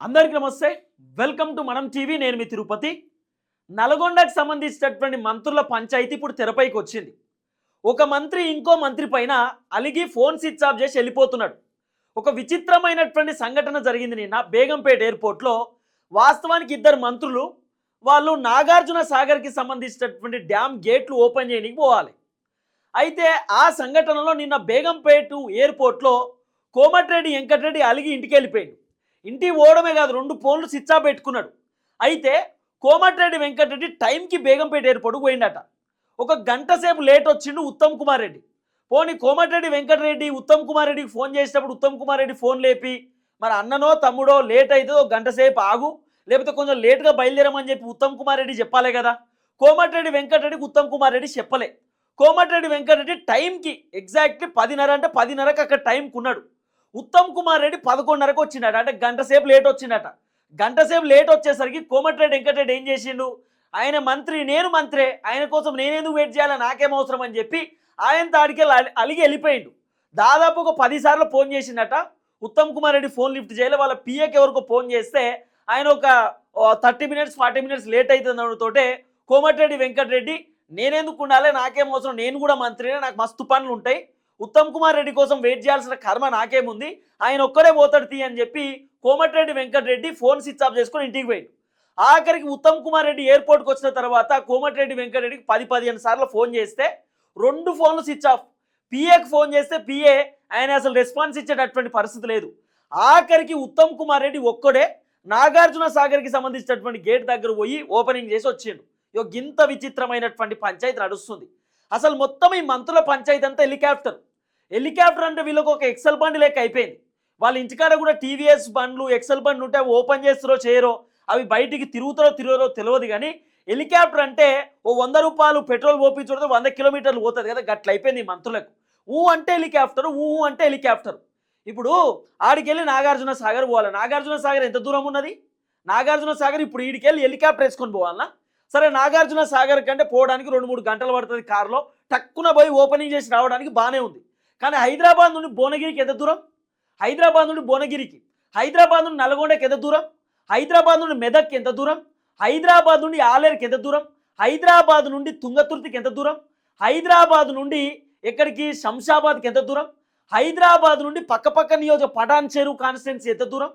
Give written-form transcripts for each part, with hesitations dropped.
అందరికీ నమస్తే. Welcome to మనం టీవీ. నేను మీ తిరుపతి. నల్గొండకు సంబంధించినటువంటి మంత్రుల పంచాయతీ ఇప్పుడు తెరపైకి వచ్చింది. ఒక మంత్రి ఇంకో మంత్రి పైన అలిగి ఫోన్ స్విచ్ ఆఫ్ చేసి వెళ్ళిపోతున్నాడు. ఒక విచిత్రమైనటువంటి సంఘటన జరిగింది నిన్న బేగంపేట ఎయిర్పోర్ట్లో. వాస్తవానికి ఇద్దరు మంత్రులు వాళ్ళు నాగార్జున సాగర్కి సంబంధించినటువంటి డ్యామ్ గేట్లు ఓపెన్ చేయడానికి పోవాలి. అయితే ఆ సంఘటనలో నిన్న బేగంపేట ఎయిర్పోర్ట్లో కోమటిరెడ్డి వెంకటరెడ్డి అలిగి ఇంటికి వెళ్ళిపోయాడు. ఇంటికి పోవడమే కాదు, 2 ఫోన్లు స్విచ్ ఆఫ్ పెట్టుకున్నాడు. అయితే కోమటిరెడ్డి వెంకటరెడ్డి టైంకి బేగంపేట ఎయిర్పోర్ట్కు పోయిందట. ఒక గంట సేపు లేట్ వచ్చిండు ఉత్తమ్ కుమార్ రెడ్డి. పోనీ కోమటిరెడ్డి వెంకటరెడ్డి ఉత్తమ్ కుమార్ రెడ్డికి ఫోన్ చేసేటప్పుడు ఉత్తమ్ కుమార్ రెడ్డి ఫోన్ లేపి, మరి అన్ననో తమ్ముడో లేట్ అయితే ఒక గంట సేపు ఆగు, లేకపోతే కొంచెం లేట్గా బయలుదేరమని చెప్పి ఉత్తమ్ కుమార్ రెడ్డి చెప్పాలి కదా. కోమటిరెడ్డి వెంకటరెడ్డికి ఉత్తమ్ కుమార్ రెడ్డి చెప్పలే. కోమటిరెడ్డి వెంకటరెడ్డి టైంకి ఎగ్జాక్ట్లీ 10:30 అంటే 10:30కి అక్కడ టైంకి ఉన్నాడు. ఉత్తమ్ కుమార్ రెడ్డి 11:30కు వచ్చిండట. అంటే గంట సేపు లేట్ వచ్చిందట. గంట సేపు లేట్ వచ్చేసరికి కోమటిరెడ్డి వెంకటరెడ్డి ఏం చేసిండు, ఆయన మంత్రి, నేను మంత్రే, ఆయన కోసం నేనేందుకు వెయిట్ చేయాలి, నాకేం అవసరం అని చెప్పి ఆయన తాడికి అలిగి వెళ్ళిపోయిండు. దాదాపు ఒక 10 సార్లు ఫోన్ చేసిండట. ఉత్తమ్ కుమార్ రెడ్డి ఫోన్ లిఫ్ట్ చేయలే. వాళ్ళ పిఏకి ఎవరికో ఫోన్ చేస్తే ఆయన ఒక 30 మినిట్స్ 40 మినిట్స్ లేట్ అవుతుందనతోటే కోమటిరెడ్డి వెంకటరెడ్డి నేనెందుకు ఉండాలి, నాకేం అవసరం, నేను కూడా మంత్రినే, నాకు మస్తు పనులు ఉంటాయి, ఉత్తమ్ కుమార్ రెడ్డి కోసం వెయిట్ చేయాల్సిన కర్మ నాకేముంది, ఆయన ఒక్కడే పోతాడు తీ అని చెప్పి Komatireddy Venkatreddy phone switch off చేసుకొని ఇంటికి పోయిండు. ఆఖరికి ఉత్తమ్ కుమార్ రెడ్డి ఎయిర్పోర్ట్కి వచ్చిన తర్వాత కోమటిరెడ్డి వెంకటరెడ్డికి 10-15 సార్లు ఫోన్ చేస్తే 2 ఫోన్లు స్విచ్ ఆఫ్. పిఏకి ఫోన్ చేస్తే పిఏ ఆయన అసలు రెస్పాన్స్ ఇచ్చేటటువంటి పరిస్థితి లేదు. ఆఖరికి ఉత్తమ్ కుమార్ రెడ్డి ఒక్కడే నాగార్జున సాగర్కి సంబంధించినటువంటి గేట్ దగ్గర పోయి ఓపెనింగ్ చేసి వచ్చిండు. గింత విచిత్రమైనటువంటి పంచాయతీ నడుస్తుంది. అసలు మొత్తం ఈ మంత్రుల పంచాయతీ అంతా హెలికాప్టర్ అంటే వీళ్ళకి ఒక ఎక్సెల్ బండి లెక్క అయిపోయింది. వాళ్ళ ఇంటికాడ కూడా టీవీఎస్ బండ్లు ఎక్సెల్ బండ్లు ఉంటే అవి ఓపెన్ చేస్తారో చేయరో, అవి బయటికి తిరుగుతారో తెలియదు. కానీ హెలికాప్టర్ అంటే ఓ 100 రూపాయలు పెట్రోల్ పోపించడం 100 కిలోమీటర్లు పోతుంది కదా, గట్ల అయిపోయింది ఈ మంత్రులకు. అంటే హెలికాప్టర్, అంటే హెలికాప్టర్. ఇప్పుడు ఆడికెళ్ళి నాగార్జున సాగర్ పోవాలి. నాగార్జున సాగర్ ఎంత దూరం ఉన్నది? నాగార్జున సాగర్ ఇప్పుడు ఈడికెళ్ళి హెలికాప్టర్ వేసుకొని పోవాలన్నా? సరే, నాగార్జున సాగర్ కంటే పోవడానికి 2-3 గంటలు పడుతుంది కారులో. టక్కున పోయి ఓపెనింగ్ చేసి రావడానికి బాగానే ఉంది. కానీ హైదరాబాద్ నుండి భువనగిరికి ఎంత దూరం? హైదరాబాద్ నుండి భువనగిరికి, హైదరాబాద్ నుండి నల్గొండకి ఎంత దూరం? హైదరాబాద్ నుండి మెదక్కి ఎంత దూరం? హైదరాబాద్ నుండి ఆలేరుకి ఎంత దూరం? హైదరాబాద్ నుండి తుంగతుర్తికి ఎంత దూరం? హైదరాబాద్ నుండి ఎక్కడికి శంషాబాద్కి ఎంత దూరం? హైదరాబాద్ నుండి పక్కపక్క నియోజక పటాన్ చెరువు కాన్స్టిట్యున్సీ ఎంత దూరం?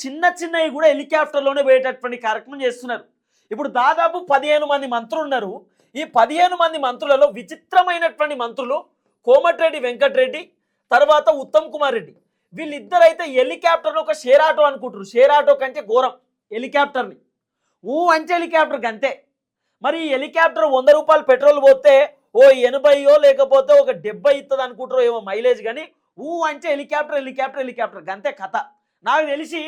చిన్నవి కూడా హెలికాప్టర్లోనే పోయేటటువంటి కార్యక్రమం చేస్తున్నారు. ఇప్పుడు దాదాపు 15 మంది మంత్రులు ఉన్నారు. ఈ 15 మంది మంత్రులలో విచిత్రమైనటువంటి మంత్రులు కోమటిరెడ్డి వెంకటరెడ్డి, తర్వాత ఉత్తమ్ కుమార్ రెడ్డి. వీళ్ళిద్దరైతే హెలికాప్టర్ను ఒక షేర్ ఆటో అనుకుంటారు. షేర్ ఆటో కంటే ఘోరం హెలికాప్టర్ని. అంటే హెలికాప్టర్కి అంతే. మరి ఈ హెలికాప్టర్ 100 రూపాయలు పెట్రోల్ పోతే ఓ 80 లేకపోతే ఒక 70 ఇస్తుంది అనుకుంటారో ఏమో మైలేజ్. కానీ అంటే హెలికాప్టర్ అంతే కథ. నాకు తెలిసి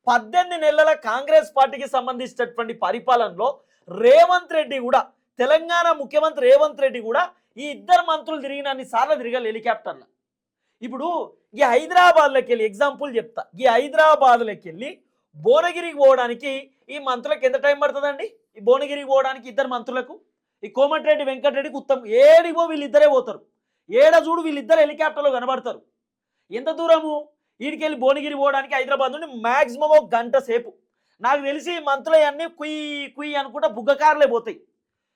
18 నెలల కాంగ్రెస్ పార్టీకి సంబంధించినటువంటి పరిపాలనలో రేవంత్ రెడ్డి కూడా, తెలంగాణ ముఖ్యమంత్రి రేవంత్ రెడ్డి కూడా ఈ ఇద్దరు మంత్రులు తిరిగినన్ని సార్లు తిరగాలి హెలికాప్టర్లో. ఇప్పుడు ఈ హైదరాబాద్లోకి వెళ్ళి ఎగ్జాంపుల్ చెప్తా. ఈ హైదరాబాద్లోకి వెళ్ళి భువనగిరికి పోవడానికి ఈ మంత్రులకు ఎంత టైం పడుతుందండి? ఈ భువనగిరికి పోవడానికి ఇద్దరు మంత్రులకు, ఈ కోమటిరెడ్డి వెంకటరెడ్డికి ఉత్తమ్, ఏడిగో వీళ్ళిద్దరే పోతారు. ఏడ చూడు వీళ్ళిద్దరు హెలికాప్టర్లో కనబడతారు. ఎంత దూరము? వీడికెళ్ళి భువనగిరి పోవడానికి హైదరాబాద్ నుండి మ్యాక్సిమం 1 గంట సేపు. నాకు తెలిసి మంత్రులన్నీ కుయ్యి అనుకుంటా బుగ్గకారులే పోతాయి.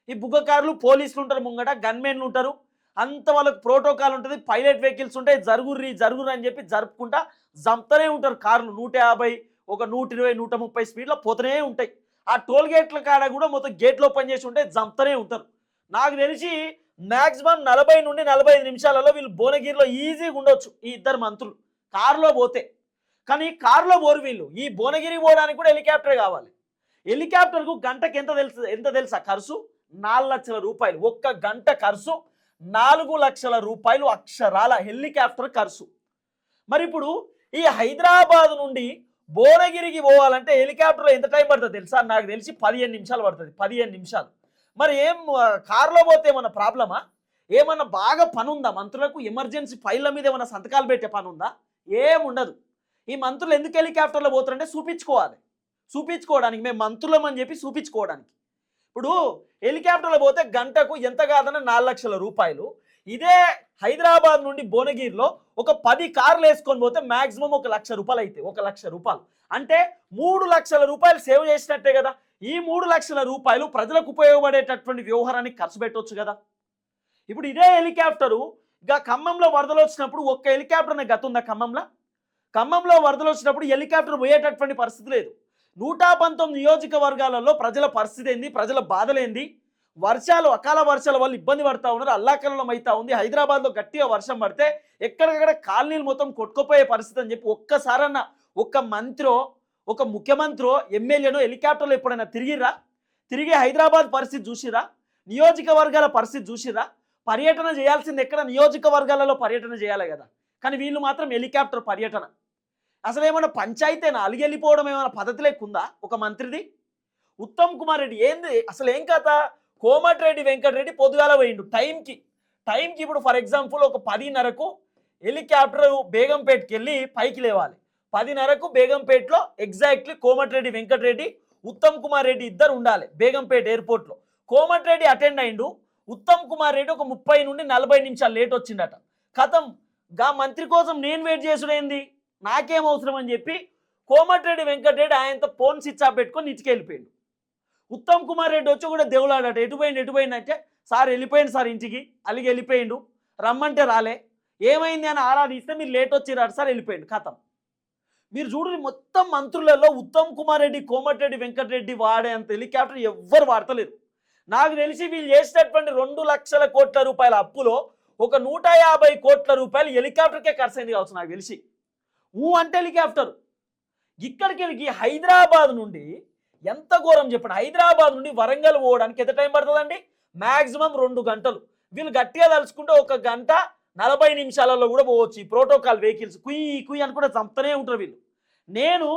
ఈ బుగ్గకారులు పోలీసులు ఉంటారు ముంగట, గన్మెన్లు ఉంటారు, అంత వాళ్ళకి ప్రోటోకాల్ ఉంటుంది, పైలట్ వెహికల్స్ ఉంటాయి. జరుగుర్రి అని చెప్పి జరుపుకుంటా జంపుతూనే ఉంటారు కార్లు. 150, 120, 130 స్పీడ్లో పోతూనే ఉంటాయి. ఆ టోల్ గేట్ల కాడ కూడా మొత్తం గేట్లు ఓపెన్ చేసి ఉంటే జంపుతూనే ఉంటారు. నాకు తెలిసి మ్యాక్సిమం 40 నుండి 45 నిమిషాలలో వీళ్ళు భువనగిరిలో ఈజీగా ఉండొచ్చు ఈ ఇద్దరు మంత్రులు కారులో పోతే. కానీ కారులో పోరు వీళ్ళు. ఈ భువనగిరి పోవడానికి కూడా హెలికాప్టర్ కావాలి. హెలికాప్టర్కు గంటకి ఎంత తెలుసా ఖర్చు? 4 లక్షల రూపాయలు. 1 గంట ఖర్చు 4 లక్షల రూపాయలు అక్షరాల హెలికాప్టర్ ఖర్చు. మరి ఇప్పుడు ఈ హైదరాబాద్ నుండి భువనగిరికి పోవాలంటే హెలికాప్టర్లో ఎంత టైం పడుతుంది తెలుసా? నాకు తెలిసి 15 నిమిషాలు పడుతుంది. 15 నిమిషాలు. మరి ఏం కారులో పోతే ఏమన్నా ప్రాబ్లమా? ఏమన్నా బాగా పని ఉందా మంత్రులకు? ఎమర్జెన్సీ ఫైళ్ళ మీద ఏమన్నా సంతకాలు పెట్టే పని ఉందా? ఏముండదు. ఈ మంత్రులు ఎందుకు హెలికాప్టర్లో పోతారంటే చూపించుకోవడానికి, మేము మంత్రులం అని చెప్పి చూపించుకోవడానికి. ఇప్పుడు హెలికాప్టర్లో పోతే గంటకు ఎంత కాదన్నా 4 లక్షల రూపాయలు. ఇదే హైదరాబాద్ నుండి భువనగిరిలో ఒక 10 కార్లు వేసుకొని పోతే మాక్సిమం 1 లక్ష రూపాయలు అయితే 1 లక్ష రూపాయలు. అంటే 3 లక్షల రూపాయలు సేవ్ చేసినట్టే కదా. ఈ 3 లక్షల రూపాయలు ప్రజలకు ఉపయోగపడేటటువంటి వ్యవహారానికి ఖర్చు పెట్టవచ్చు కదా. ఇప్పుడు ఇదే హెలికాప్టరు ఇక ఖమ్మంలో వరదలు వచ్చినప్పుడు ఒక్క హెలికాప్టర్ అనే గత ఉందా ఖమ్మంలో వరదలు వచ్చినప్పుడు హెలికాప్టర్ పోయేటటువంటి పరిస్థితి లేదు. 119 నియోజకవర్గాలలో ప్రజల పరిస్థితి ఏంది, ప్రజల బాధలేంది, అకాల వర్షాల వల్ల ఇబ్బంది పడతా ఉన్నారు, అల్లాకల్లం అవుతా ఉంది. హైదరాబాద్లో గట్టిగా వర్షం పడితే ఎక్కడికక్కడ కాలనీలు మొత్తం కొట్టుకుపోయే పరిస్థితి అని చెప్పి ఒక్కసారన్నా ఒక మంత్రో, ఒక ముఖ్యమంత్రో, ఎమ్మెల్యేనో హెలికాప్టర్లో ఎప్పుడైనా తిరిగి హైదరాబాద్ పరిస్థితి చూసిరా, నియోజకవర్గాల పరిస్థితి చూసిరా? పర్యటన చేయాల్సింది ఎక్కడ, నియోజకవర్గాలలో పర్యటన చేయాలి కదా. కానీ వీళ్ళు మాత్రం హెలికాప్టర్ పర్యటన. అసలు ఏమైనా పంచాయతీనా అలిగి వెళ్ళిపోవడం ఏమైనా పద్ధతి లేకుందా ఒక మంత్రిది? ఉత్తమ్ కుమార్ రెడ్డి ఏంది అసలు ఏం కథ? కోమటిరెడ్డి వెంకటరెడ్డి పొద్దుగాల పోయిండు టైంకి. ఇప్పుడు ఫర్ ఎగ్జాంపుల్ ఒక 10:30కు హెలికాప్టర్ బేగంపేటకి వెళ్ళి పైకి లేవాలి. 10:30కు బేగంపేటలో ఎగ్జాక్ట్లీ కోమటిరెడ్డి వెంకటరెడ్డి, ఉత్తమ్ కుమార్ రెడ్డి ఇద్దరు ఉండాలి బేగంపేట ఎయిర్పోర్ట్లో. కోమటిరెడ్డి అటెండ్ అయిండు, ఉత్తమ్ కుమార్ రెడ్డి ఒక 30 నుండి 40 నిమిషాలు లేట్ వచ్చిండట. కథం గా మంత్రి కోసం నేను వెయిట్ చేసుడేంది, నాకేం అవసరం అని చెప్పి కోమటిరెడ్డి వెంకటరెడ్డి ఆయనతో ఫోన్ స్విచ్ ఆఫ్ పెట్టుకొని ఇంటికి వెళ్ళిపోయిండు. ఉత్తమ్ కుమార్ రెడ్డి వచ్చి కూడా దేవులాడట, ఎటు పోయిండు అంటే, సార్ వెళ్ళిపోయింది సార్ ఇంటికి, అలిగి వెళ్ళిపోయిండు, రమ్మంటే రాలే, ఏమైంది అని ఆరాధిస్తే మీరు లేట్ వచ్చిరాడు సార్, వెళ్ళిపోయిండు కథం. మీరు చూడండి మొత్తం మంత్రులలో ఉత్తమ్ కుమార్ రెడ్డి, కోమటిరెడ్డి వెంకటరెడ్డి వాడేంత హెలికాప్టర్ ఎవ్వరు వాడతలేరు. నాకు తెలిసి వీళ్ళు చేసినటువంటి 2 లక్షల కోట్ల రూపాయల అప్పులో ఒక 150 కోట్ల రూపాయలు హెలికాప్టర్కే ఖర్చు అయింది కావచ్చు నాకు తెలిసి. అంటే హెలికాప్టర్ ఇక్కడికి వెళ్ళి హైదరాబాద్ నుండి ఎంత ఘోరం చెప్పండి, హైదరాబాద్ నుండి వరంగల్ పోవడానికి ఎంత టైం పడుతుందండి? మ్యాక్సిమం 2 గంటలు. వీళ్ళు గట్టిగా తలుచుకుంటే 1 గంట 40 నిమిషాలలో కూడా పోవచ్చు. ఈ ప్రోటోకాల్ వెహికల్స్ కుయ్యి అని కూడా చంపుతూనే ఉంటారు వీళ్ళు. నేను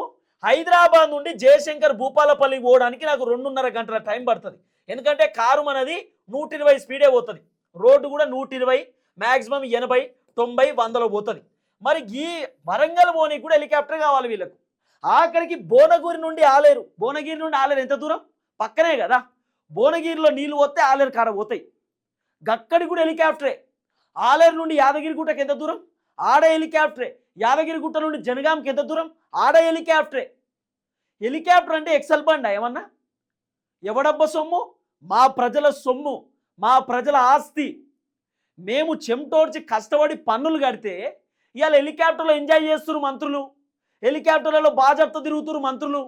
హైదరాబాద్ నుండి జయశంకర్ భూపాలపల్లి పోవడానికి నాకు 2.5 గంటల టైం పడుతుంది. ఎందుకంటే కారు మనది 120 స్పీడే పోతుంది, రోడ్డు కూడా 120, మ్యాక్సిమం 80, 90, 100లో పోతుంది. మరి ఈ వరంగల్ పోనీకి కూడా హెలికాప్టర్ కావాలి వీళ్ళకు. ఆఖరికి భువనగిరి నుండి ఆలేరు ఎంత దూరం? పక్కనే కదా. భువనగిరిలో నీళ్ళు పోతే ఆలేరు కాడ పోతాయి, గక్కడి కూడా హెలికాప్టరే. ఆలేరు నుండి యాదగిరిగుట్టకి ఎంత దూరం? ఆడ హెలికాప్టరే. యాదగిరిగుట్ట నుండి జనగాంకి ఎంత దూరం? ఆడ హెలికాప్టరే. హెలికాప్టర్ అంటే ఎక్సెల్ బండా ఏమన్నా? ఎవడబ్బ సొమ్ము? మా ప్రజల సొమ్ము, మా ప్రజల ఆస్తి. మేము చెమటోడ్చి కష్టపడి పన్నులు కడితే ఇవాళ హెలికాప్టర్లో ఎంజాయ్ చేస్తున్నారు మంత్రులు, హెలికాప్టర్లలో బాజాప్తా తిరుగుతున్నారు మంత్రులు.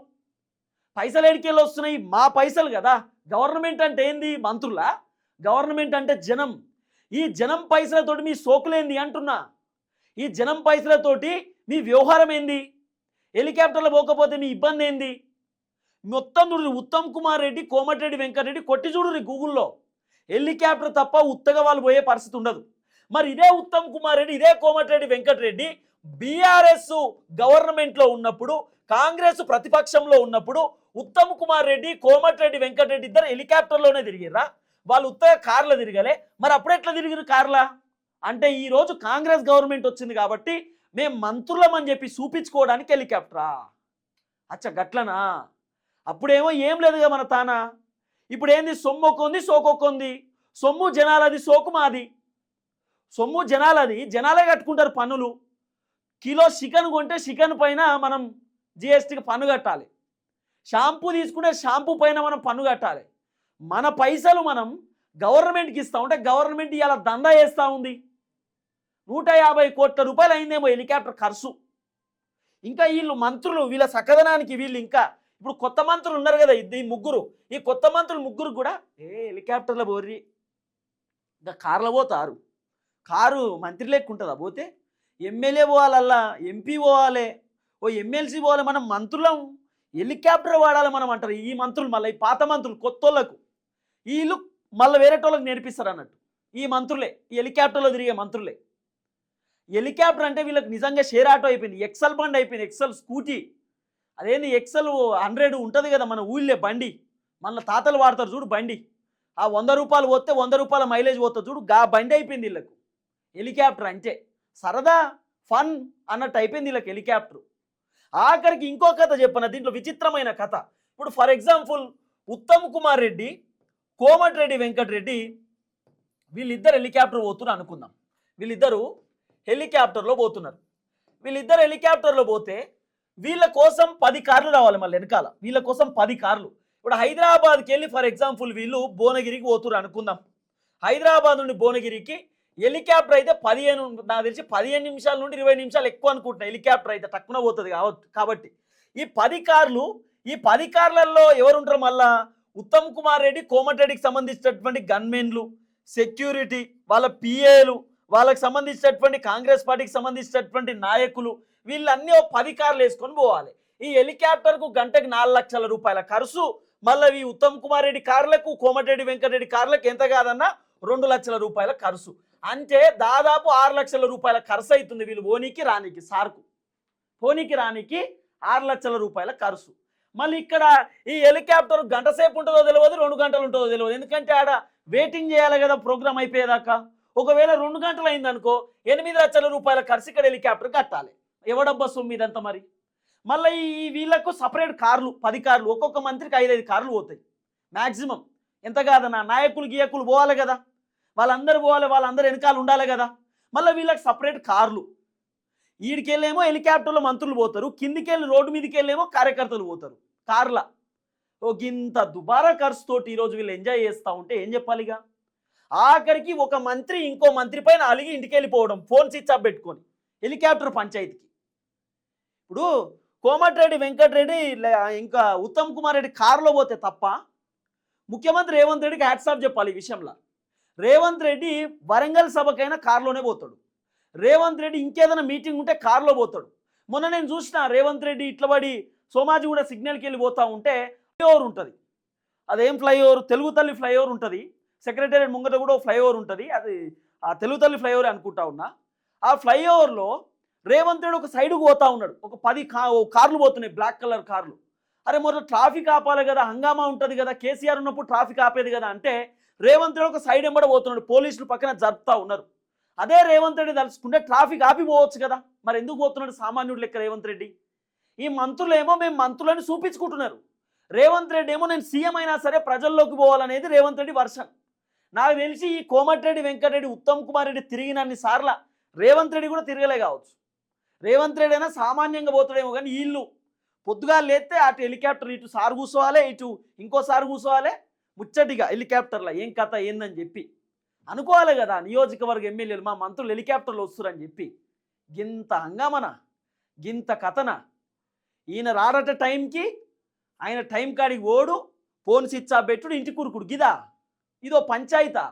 పైసలు ఎడికెళ్ళి వస్తున్నాయి? మా పైసలు కదా. గవర్నమెంట్ అంటే ఏంది? మంత్రులా? గవర్నమెంట్ అంటే జనం. ఈ జనం పైసలతోటి మీ సోకులేంది అంటున్నా. ఈ జనం పైసలతోటి మీ వ్యవహారం ఏంది? హెలికాప్టర్లో పోకపోతే మీ ఇబ్బంది ఏంది? మొత్తం చూడు, ఉత్తమ్ కుమార్ రెడ్డి, కోమటిరెడ్డి వెంకటరెడ్డి కొట్టి చూడు గూగుల్లో. హెలికాప్టర్ తప్ప ఉత్తగా వాళ్ళు పోయే పరిస్థితి ఉండదు. మరి ఇదే ఉత్తమ్ కుమార్ రెడ్డి, ఇదే కోమటిరెడ్డి వెంకటరెడ్డి బీఆర్ఎస్ గవర్నమెంట్లో ఉన్నప్పుడు, కాంగ్రెస్ ప్రతిపక్షంలో ఉన్నప్పుడు ఉత్తమ్ కుమార్ రెడ్డి, కోమటిరెడ్డి వెంకటరెడ్డి ఇద్దరు హెలికాప్టర్లోనే తిరిగిర్రా? వాళ్ళు ఉత్తగా కార్లో తిరగలే, మరి అప్పుడెట్లా తిరిగిరు కార్లా? అంటే ఈరోజు కాంగ్రెస్ గవర్నమెంట్ వచ్చింది కాబట్టి మేము మంత్రులమని చెప్పి చూపించుకోవడానికి హెలికాప్టరా? అచ్చా గట్లనా? అప్పుడేమో ఏం లేదుగా మన తానా. ఇప్పుడు ఏంది? సొమ్ము ఒక్కొంది, సోకొక్కొంది. సొమ్ము జనాలది, సోకు మాది. సొమ్ము జనాలది, జనాలే కట్టుకుంటారు పన్నులు. కిలో చికెన్ కొంటే చికెన్ పైన మనం జిఎస్టీకి పన్ను కట్టాలి. షాంపూ తీసుకుంటే షాంపూ పైన మనం పన్ను కట్టాలి. మన పైసలు మనం గవర్నమెంట్కి ఇస్తా ఉంటే గవర్నమెంట్ ఇలా దందా చేస్తూ ఉంది. 150 కోట్ల రూపాయలు అయిందేమో హెలికాప్టర్ ఖర్చు. ఇంకా వీళ్ళు మంత్రులు, వీళ్ళ సకదనానికి వీళ్ళు ఇంకా ఇప్పుడు కొత్త మంత్రులు ఉన్నారు కదా, ఈ ముగ్గురు, ఈ కొత్త మంత్రులు ముగ్గురు కూడా హెలికాప్టర్లో పోర్రి, ఇంకా కార్లో పోతారు. కారు మంత్రి లెక్క ఉంటుందా పోతే? ఎమ్మెల్యే పోవాలల్లా, ఎంపీ పోవాలి, ఓ ఎమ్మెల్సీ పోవాలి. మనం మంత్రులం, హెలికాప్టర్ వాడాలి మనం అంటారు ఈ మంత్రులు. మళ్ళీ ఈ పాత మంత్రులు కొత్త వాళ్ళకు, వీళ్ళు మళ్ళీ వేరేటోళ్ళకి నేర్పిస్తారు అన్నట్టు. ఈ మంత్రులే, ఈ హెలికాప్టర్లో తిరిగే మంత్రులే. హెలికాప్టర్ అంటే వీళ్ళకి నిజంగా షేర్ ఆటో అయిపోయింది, ఎక్సెల్ బండి అయిపోయింది, ఎక్సెల్ స్కూటీ. అదేంది ఎక్సెల్ 100 ఉంటుంది కదా మన ఊళ్ళే బండి, మన తాతలు వాడతారు చూడు బండి. ఆ 100 రూపాయలు పోతే 100 రూపాయల మైలేజ్ పోతుంది చూడు, గా బండి అయిపోయింది వీళ్ళకు హెలికాప్టర్. అంటే సరదా ఫన్ అన్నట్టు అయిపోయింది వీళ్ళకి హెలికాప్టర్. ఆఖరికి ఇంకో కథ చెప్పన, దీంట్లో విచిత్రమైన కథ. ఇప్పుడు ఫర్ ఎగ్జాంపుల్ ఉత్తమ్ కుమార్ రెడ్డి, కోమటిరెడ్డి వెంకటరెడ్డి వీళ్ళిద్దరు హెలికాప్టర్ పోతున్నారు అనుకుందాం. వీళ్ళిద్దరూ హెలికాప్టర్లో పోతున్నారు. వీళ్ళిద్దరు హెలికాప్టర్లో పోతే వీళ్ళ కోసం 10 కార్లు రావాలి మళ్ళీ వెనకాల, వీళ్ళ కోసం 10 కార్లు. ఇప్పుడు హైదరాబాద్కి వెళ్ళి ఫర్ ఎగ్జాంపుల్ వీళ్ళు భువనగిరికి పోతురు అనుకుందాం. హైదరాబాద్ నుండి భువనగిరికి హెలికాప్టర్ అయితే 15, నాకు తెలిసి 15 నిమిషాల నుండి 20 నిమిషాలు ఎక్కువ అనుకుంటున్నా. హెలికాప్టర్ అయితే తక్కువ పోతుంది కాబట్టి ఈ 10 కార్లు, ఈ 10 కార్లలో ఎవరు ఉంటారు మళ్ళా? ఉత్తమ్ కుమార్ రెడ్డి, కోమటిరెడ్డికి సంబంధించినటువంటి గన్మెన్లు, సెక్యూరిటీ, వాళ్ళ పిఏలు, వాళ్ళకి సంబంధించినటువంటి కాంగ్రెస్ పార్టీకి సంబంధించినటువంటి నాయకులు, వీళ్ళన్నీ 10 కార్లు వేసుకొని పోవాలి. ఈ హెలికాప్టర్కు గంటకు 4 లక్షల రూపాయల ఖర్చు. మళ్ళీ ఈ ఉత్తమ్ కుమార్ రెడ్డి కార్లకు, కోమటిరెడ్డి వెంకటరెడ్డి కార్లకు ఎంత కాదన్నా 2 లక్షల రూపాయల ఖర్చు. అంటే దాదాపు 6 లక్షల రూపాయల ఖర్చు అవుతుంది వీళ్ళు పోనీకి రానికి. సార్కు పోనీకి రానికి 6 లక్షల రూపాయల ఖర్చు. మళ్ళీ ఇక్కడ ఈ హెలికాప్టర్ గంట సేపు ఉంటుందో తెలియదు, 2 గంటలు ఉంటుందో తెలియదు. ఎందుకంటే ఆడ వెయిటింగ్ చేయాలి కదా ప్రోగ్రామ్ అయిపోయేదాకా. ఒకవేళ 2 గంటలు అయిందనుకో 8 లక్షల రూపాయల ఖర్చు ఇక్కడ హెలికాప్టర్ కట్టాలి. ఎవడబ్బా సొమ్ము ఇదంతా మరి. మళ్ళీ ఈ వీళ్ళకు సపరేట్ కార్లు, 10 కార్లు, ఒక్కొక్క మంత్రికి 5-5 కార్లు పోతాయి మ్యాక్సిమం. ఎంత కాదన్నా నాయకులు గీయకులు పోవాలి కదా, వాళ్ళందరూ పోవాలి, వాళ్ళందరూ వెనకాల ఉండాలి కదా. మళ్ళీ వీళ్ళకి సపరేట్ కార్లు. ఈడికెళ్ళేమో హెలికాప్టర్లో మంత్రులు పోతారు, కిందికెళ్ళి రోడ్డు మీదకి వెళ్ళేమో కార్యకర్తలు పోతారు కార్ల. ఇంత దుబారా ఖర్చుతోటి ఈరోజు వీళ్ళు ఎంజాయ్ చేస్తూ ఉంటే ఏం చెప్పాలిగా. ఆఖరికి ఒక మంత్రి ఇంకో మంత్రి పైన అలిగి ఇంటికి వెళ్ళిపోవడం, ఫోన్ స్విచ్ ఆఫ్ పెట్టుకొని హెలికాప్టర్ పంచాయతీకి. ఇప్పుడు కోమటిరెడ్డి వెంకటరెడ్డి ఇంకా ఉత్తమ్ కుమార్ రెడ్డి కారులో పోతే తప్ప ముఖ్యమంత్రి రేవంత్ రెడ్డికి హ్యాట్స్ ఆఫ్ చెప్పాలి ఈ విషయంలో. రేవంత్ రెడ్డి వరంగల్ సభకైనా కారులోనే పోతాడు. రేవంత్ రెడ్డి ఇంకేదైనా మీటింగ్ ఉంటే కారులో పోతాడు. మొన్న నేను చూసిన రేవంత్ రెడ్డి ఇట్లబడి సోమాజిగూడ సిగ్నల్కి వెళ్ళి పోతూ ఉంటే ఫ్లైఓవర్ ఉంటుంది. అదేం ఫ్లైఓవర్? తెలుగు తల్లి ఫ్లైఓవర్ ఉంటుంది. సెక్రటేరియట్ ముంగట కూడా ఫ్లైఓవర్ ఉంటుంది. అది ఆ తెలుగు తల్లి ఫ్లైఓవర్ అనుకుంటా ఉన్నా. ఆ ఫ్లైఓవర్లో రేవంత్ రెడ్డి ఒక సైడ్కు పోతా ఉన్నాడు. ఒక 10 కార్లు పోతున్నాయి, బ్లాక్ కలర్ కార్లు. అరే మొదలు ట్రాఫిక్ ఆపాలి కదా, హంగామా ఉంటుంది కదా, కేసీఆర్ ఉన్నప్పుడు ట్రాఫిక్ ఆపేది కదా అంటే రేవంత్ రెడ్డి ఒక సైడ్ ఎంబడ పోతున్నాడు, పోలీసులు పక్కన జరుపుతా ఉన్నారు. అదే రేవంత్ రెడ్డి తలుచుకుంటే ట్రాఫిక్ ఆపిపోవచ్చు కదా, మరి ఎందుకు పోతున్నాడు సామాన్యుడు లెక్క రేవంత్ రెడ్డి? ఈ మంత్రులు ఏమో మేము మంత్రులని చూపించుకుంటున్నారు. రేవంత్ రెడ్డి ఏమో నేను సీఎం అయినా సరే ప్రజల్లోకి పోవాలనేది రేవంత్ రెడ్డి వర్షన్. నాకు తెలిసి ఈ కోమటిరెడ్డి వెంకటరెడ్డి, ఉత్తమ్ కుమార్ రెడ్డి తిరిగినన్ని సార్ల రేవంత్ రెడ్డి కూడా తిరగలే కావచ్చు. రేవంత్ రెడ్డి అయినా సామాన్యంగా పోతాడేమో, కానీ వీళ్ళు పొద్దుగా లేస్తే అటు హెలికాప్టర్ ఇటు సారు కూర్చోవాలి, ఇటు ఇంకోసారి కూర్చోవాలి, ముచ్చటిగా హెలికాప్టర్లో ఏం కథ ఏందని చెప్పి అనుకోవాలి కదా. నియోజకవర్గ ఎమ్మెల్యేలు మా మంత్రులు హెలికాప్టర్లో వస్తురని చెప్పి గింత హంగామన, గింత కథన. ఈయన రారట టైంకి, ఆయన టైం కాడికి ఓడు, ఫోన్ స్విచ్ ఆఫ్ పెట్టుడు, ఇంటి కురుకుడు గిదా. ఇదో పంచాయతా.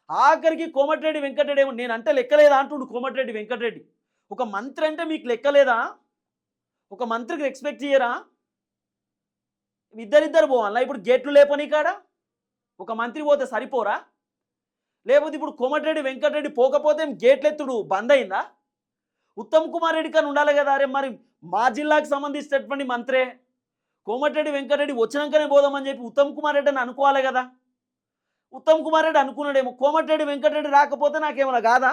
ఆఖరికి కోమటిరెడ్డి వెంకటరెడ్డి ఏమో నేనంటే లెక్కలేదా అంటుండు కోమటిరెడ్డి వెంకటరెడ్డి. ఒక మంత్రి అంటే మీకు లెక్కలేదా? ఒక మంత్రికి రెస్పెక్ట్ చేయరా? ఇద్దరిద్దరు పోవాలా? ఇప్పుడు గేట్లు లేపని కాడ ఒక మంత్రి పోతే సరిపోరా? లేకపోతే ఇప్పుడు కోమటిరెడ్డి వెంకటరెడ్డి పోకపోతే గేట్లు ఎత్తుడు బంద్ అయిందా? ఉత్తమ్ కుమార్ రెడ్డి కానీ ఉండాలి కదా. అరే మరి మా జిల్లాకు సంబంధించినటువంటి మంత్రే కోమటిరెడ్డి వెంకటరెడ్డి వచ్చినాకనే పోదామని చెప్పి ఉత్తమ్ కుమార్ రెడ్డి అని అనుకోవాలి కదా. ఉత్తమ్ కుమార్ రెడ్డి అనుకున్నాడేమో, కోమటిరెడ్డి వెంకటరెడ్డి రాకపోతే నాకేమన్నా కాదా,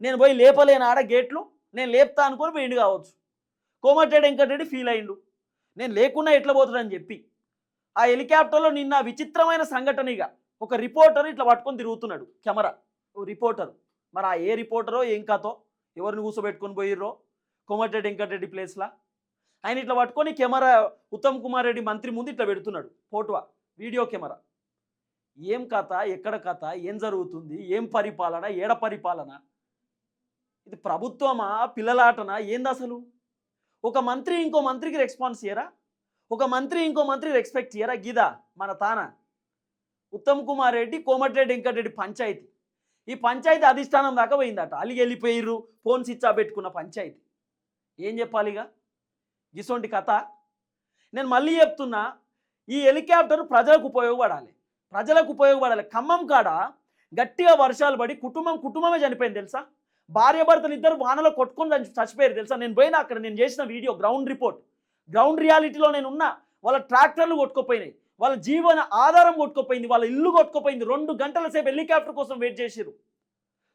నేను పోయి లేపలేను ఆడ గేట్లు, నేను లేపుతా అనుకొని పోయిండు కావచ్చు. కోమటిరెడ్డి వెంకటరెడ్డి ఫీల్ అయిండు, నేను లేకుండా ఎట్లా పోతాడని చెప్పి. ఆ హెలికాప్టర్లో నిన్న విచిత్రమైన సంఘటనగా ఒక రిపోర్టర్ ఇట్లా పట్టుకొని తిరుగుతున్నాడు, కెమెరా ఓ రిపోర్టర్. మరి ఆ ఏ రిపోర్టరో ఏం కాతో ఎవరిని కూర్చోబెట్టుకొని పోయిర్రో కోమటిరెడ్డి వెంకటరెడ్డి ప్లేస్లా. ఆయన ఇట్లా పట్టుకొని కెమెరా ఉత్తమ్ కుమార్ రెడ్డి మంత్రి ముందు ఇట్లా పెడుతున్నాడు, ఫోటో వీడియో కెమెరా. ఏం కథ, ఎక్కడ కథ, ఏం జరుగుతుంది, ఏం పరిపాలన, ఏడ పరిపాలన, ఇది ప్రభుత్వమా పిల్లలాటనా ఏంది అసలు? ఒక మంత్రి ఇంకో మంత్రికి రెస్పాన్స్ చేయరా? ఒక మంత్రి ఇంకో మంత్రి రెస్పెక్ట్ చేయరా? గిదా మన తాన ఉత్తమ్ కుమార్ రెడ్డి, కోమటిరెడ్డి వెంకటరెడ్డి పంచాయతీ. ఈ పంచాయతీ అధిష్టానం దాకా పోయిందట, అలిగి వెళ్ళిపోయిర్రు, ఫోన్ స్విచ్ ఆఫ్ పెట్టుకున్న పంచాయతీ. ఏం చెప్పాలిగా గిసొంటి కథ. నేను మళ్ళీ చెప్తున్నా, ఈ హెలికాప్టర్ ప్రజలకు ఉపయోగపడాలి, ప్రజలకు ఉపయోగపడాలి. ఖమ్మం కాడ గట్టిగా వర్షాలు పడి కుటుంబమే చనిపోయింది తెలుసా. భార్య భర్తలు ఇద్దరు వానలో కొట్టుకొని చచ్చిపోయారు తెలుసా. నేను పోయినా అక్కడ, నేను చేసిన వీడియో గ్రౌండ్ రిపోర్ట్, గ్రౌండ్ రియాలిటీలో నేను ఉన్నా. వాళ్ళ ట్రాక్టర్లు కొట్టుకుపోయినాయి, వాళ్ళ జీవన ఆధారం కొట్టుకుపోయింది, వాళ్ళ ఇల్లు కొట్టుకుపోయింది. 2 గంటల సేపు హెలికాప్టర్ కోసం వెయిట్ చేశారు.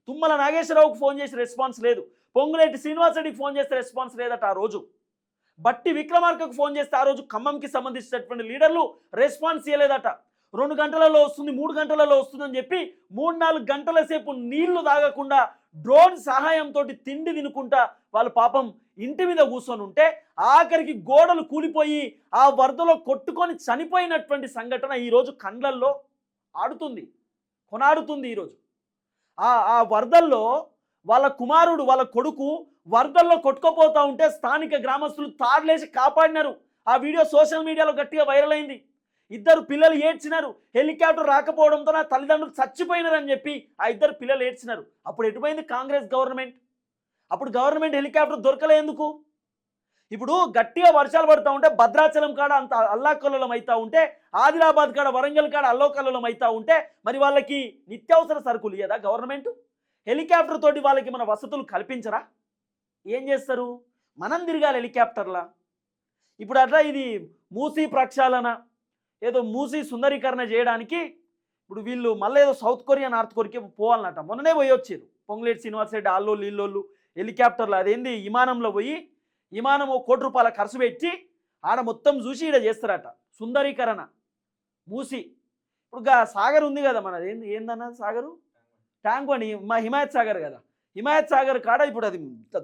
తుమ్మల నాగేశ్వరరావుకు ఫోన్ చేసి రెస్పాన్స్ లేదు, పొంగులేటి శ్రీనివాసరెడ్డికి ఫోన్ చేస్తే రెస్పాన్స్ లేదట ఆ రోజు. బట్టి విక్రమార్కకు ఫోన్ చేస్తే ఆ రోజు ఖమ్మంకి సంబంధించినటువంటి లీడర్లు రెస్పాన్స్ చేయలేదట. 2 గంటలలో వస్తుంది 3 గంటలలో వస్తుందని చెప్పి 3-4 గంటల సేపు నీళ్లు తాగకుండా డ్రోన్ సహాయంతో తిండి తినుకుంటా వాళ్ళు పాపం ఇంటి మీద కూర్చొని ఉంటే ఆఖరికి గోడలు కూలిపోయి ఆ వరదలో కొట్టుకొని చనిపోయినటువంటి సంఘటన ఈరోజు కండ్లల్లో ఆడుతుంది, కొనాడుతుంది. ఈరోజు ఆ వరదల్లో వాళ్ళ కుమారుడు వాళ్ళ కొడుకు వరదల్లో కొట్టుకుపోతా ఉంటే స్థానిక గ్రామస్తులు తాడులేసి కాపాడినారు. ఆ వీడియో సోషల్ మీడియాలో గట్టిగా వైరల్ అయింది. 2 పిల్లలు ఏడ్చినారు. హెలికాప్టర్ రాకపోవడంతో నా తల్లిదండ్రులు చచ్చిపోయినారని చెప్పి ఆ 2 పిల్లలు ఏడ్చినారు. అప్పుడు ఎటుపోయింది కాంగ్రెస్ గవర్నమెంట్? అప్పుడు గవర్నమెంట్ హెలికాప్టర్ దొరకలే ఎందుకు? ఇప్పుడు గట్టిగా వర్షాలు పడుతూ ఉంటే భద్రాచలం కాడ అంత అల్లాకల్లోలం అవుతూ ఉంటే, ఆదిలాబాద్ కాడ వరంగల్ కాడ అల్లోకల్లోలం అవుతూ ఉంటే మరి వాళ్ళకి నిత్యావసర సరుకులు ఇయ్యదా గవర్నమెంట్? హెలికాప్టర్ తోటి వాళ్ళకి మన వసతులు కల్పించరా? ఏం చేస్తారు? మనం తిరగాలి హెలికాప్టర్లా. ఇప్పుడు అట్లా ఇది మూసీ ప్రక్షాళన ఏదో మూసీ సుందరీకరణ చేయడానికి ఇప్పుడు వీళ్ళు మళ్ళీ ఏదో సౌత్ కొరియా నార్త్ కొరియాకి పోవాలన్నట. మొన్ననే పోయి వచ్చారు పొంగులేటి శ్రీనివాస్ రెడ్డి ఆల్లోళ్ళు ఇల్లోళ్ళు హెలికాప్టర్లు అదేంది విమానంలో పోయి విమానం ₹1 కోటి ఖర్చు పెట్టి ఆడ మొత్తం చూసి ఈడ చేస్తారట సుందరీకరణ మూసి. ఇప్పుడు సాగర్ ఉంది కదా మనది ఏందన్న సాగరు ట్యాంక్ అని మా హిమాయత్ సాగర్ కదా, హిమాయత్ సాగర్ కాడ ఇప్పుడు అది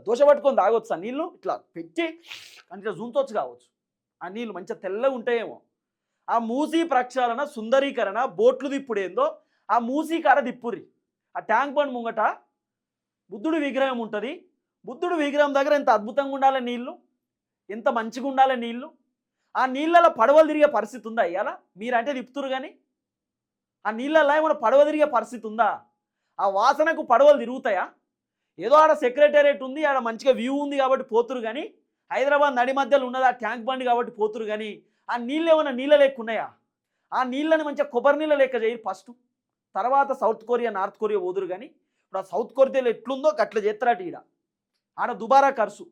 దోశ పట్టుకొని తాగొచ్చు. ఆ నీళ్ళు ఇట్లా పెట్టి అంటే జూంతొచ్చు కావచ్చు. ఆ నీళ్ళు మంచిగా తెల్లగా ఉంటాయేమో. ఆ మూసీ ప్రక్షాళన సుందరీకరణ బోట్లు దిప్పుడేందో ఆ మూసీ కాడ దిప్పుర్రి. ఆ ట్యాంక్ బండ్ ముంగట బుద్ధుడి విగ్రహం ఉంటుంది. బుద్ధుడు విగ్రహం దగ్గర ఎంత అద్భుతంగా ఉండాలి నీళ్ళు, ఎంత మంచిగా ఉండాలి నీళ్ళు. ఆ నీళ్ళలో పడవలు తిరిగే పరిస్థితి ఉందా? ఇవాళ మీరంటే తిప్పుతురు కానీ ఆ నీళ్ళల్లో ఏమైనా పడవ తిరిగే పరిస్థితి ఉందా? ఆ వాసనకు పడవలు తిరుగుతాయా? ఏదో ఆడ సెక్రటేరియట్ ఉంది, ఆడ మంచిగా వ్యూ ఉంది కాబట్టి పోతురు కానీ, హైదరాబాద్ నడి మధ్యలో ఉన్నది ఆ ట్యాంక్ బండ్ కాబట్టి పోతురు కానీ ఆ నీళ్ళు ఏమైనా నీళ్ళ లెక్క ఉన్నాయా? ఆ నీళ్ళని మంచిగా కొబ్బరి నీళ్ళ లెక్క చేయరు ఫస్ట్, తర్వాత సౌత్ కొరియా నార్త్ కొరియా పోదురు కానీ ఇప్పుడు ఆ సౌత్ కొరియాలో ఎట్లుందో అట్లా చేస్తారట. ఆడ దుబారా ఖర్చు.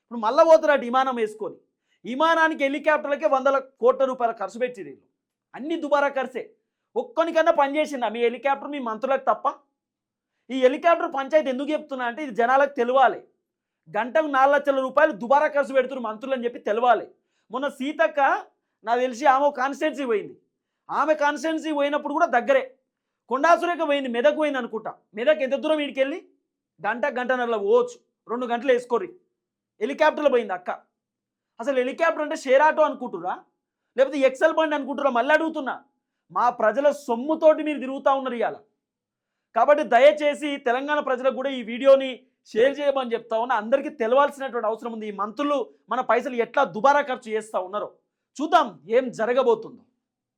ఇప్పుడు మళ్ళీ పోతారట విమానం వేసుకొని. విమానానికి హెలికాప్టర్లకే ₹100 కోట్ల ఖర్చు పెట్టిరు. అన్ని దుబారా ఖర్చే. ఒక్కనికన్నా పనిచేసిందా మీ హెలికాప్టర్? మీ మంత్రులకు తప్ప. ఈ హెలికాప్టర్ పంచాయతీ ఎందుకు చెప్తున్నా అంటే ఇది జనాలకు తెలవాలి. గంటకు ₹4 లక్షల దుబారా ఖర్చు పెడుతున్నారు మంత్రులు అని చెప్పి తెలవాలి. మొన్న సీతక్క నాకు తెలిసి ఆమె కాన్స్టిట్యున్సీ పోయింది. ఆమె కాన్స్టిట్యున్సీ పోయినప్పుడు కూడా దగ్గరే. కొండా సురేఖ పోయింది, మెదక్ పోయింది అనుకుంటా. మెదక్ ఎంత దూరం వీడికెళ్ళి గంటన్నరలో పోవచ్చు, 2 గంటలు వేసుకోర్రి. హెలికాప్టర్లో పోయింది అక్క. అసలు హెలికాప్టర్ అంటే షేర్ ఆటో అనుకుంటురా లేకపోతే ఎక్సెల్ బండి అనుకుంటురా? మళ్ళీ అడుగుతున్నా. మా ప్రజల సొమ్ముతోటి మీరు తిరుగుతూ ఉన్నారు ఇవాళ. కాబట్టి దయచేసి తెలంగాణ ప్రజలకు కూడా ఈ వీడియోని షేర్ చేయమని చెప్తా ఉన్నా. అందరికీ తెలవాల్సినటువంటి అవసరం ఉంది. ఈ మంత్రులు మన పైసలు ఎట్లా దుబారా ఖర్చు చేస్తూ ఉన్నారో చూద్దాం ఏం జరగబోతుందో.